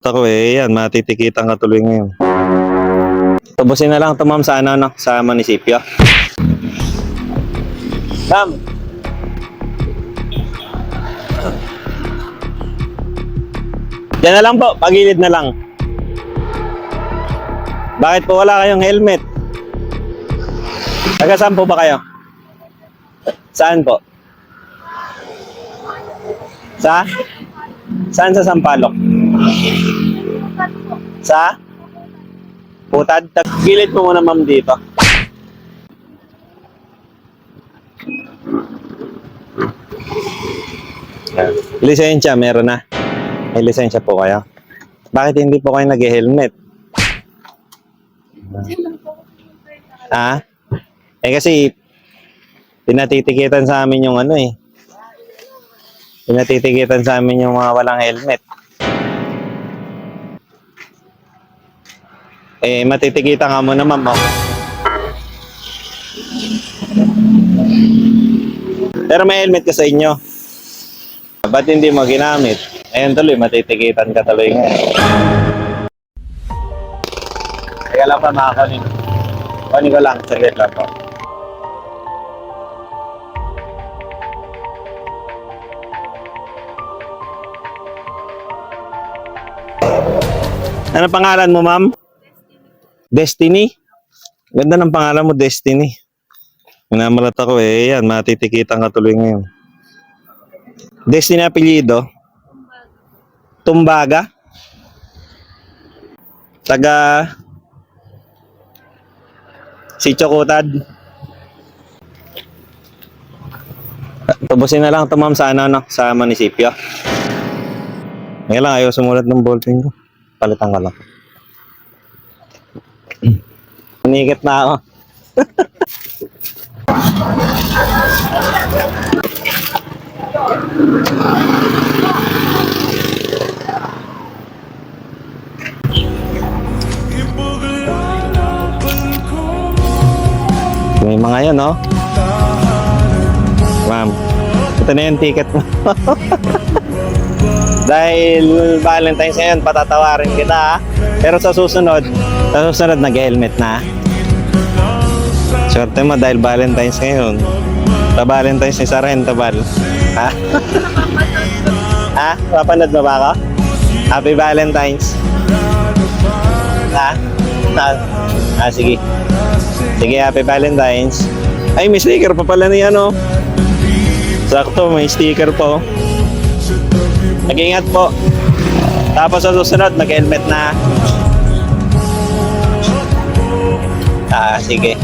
Ako yan, matitikitan ka tuloy ngayon. Tubusin na lang ito ma'am sa no? Sa munisipyo. Ma'am! Diyan na lang po, pagilid na lang. Bakit po wala kayong helmet? Taga saan po ba kayo? Saan po? Saan sa Sampaloc? Sa? Putad? Gilid mo muna ma'am dito. Lisensya, meron na. May lisensya po kayo. Bakit hindi po kayo nag-helmet? Ha? Eh kasi pinatitikitan sa amin yung ano eh. Pinatitikitan sa amin yung mga walang helmet. Eh, matitikitan ka mo naman mo. Pero may helmet ka sa inyo. Ba't hindi mo ginamit? Ayun tuloy, matitikitan ka tuloy ngayon. Teka lang pa makakunin. Kunin ko lang, saglit lang po. Ano pangalan mo, ma'am? Destiny. Ganda ng pangalan mo, Destiny. Minamalat ako eh. Yan, matitikitan ka tuloy ngayon. Destiny apelyido? Tumbaga? Taga Sitio Cotad? Tubusin na lang ito ma'am sa no? Sa munisipyo. Ngayon lang, ayaw sumulat ng ballpen ko. Palitan ka lang. Unikit na ako. May mga yan, no? Ma'am, ito na yung ticket mo. Dahil Valentine's ngayon, patatawarin kita, ha? Pero sa susunod nag-helmet na. Swerte mo dahil Valentine's ngayon. Sa Valentine's ni Saren Tabal. Ha? Ha? Papanood mo ba ako? Happy Valentine's. Ha? Sige. Sige, Happy Valentine's. Ay, may sticker pa pala niya, no? Sakto, may sticker po. Nag-ingat po. Tapos sa susunod, mag-helmet na. Sige.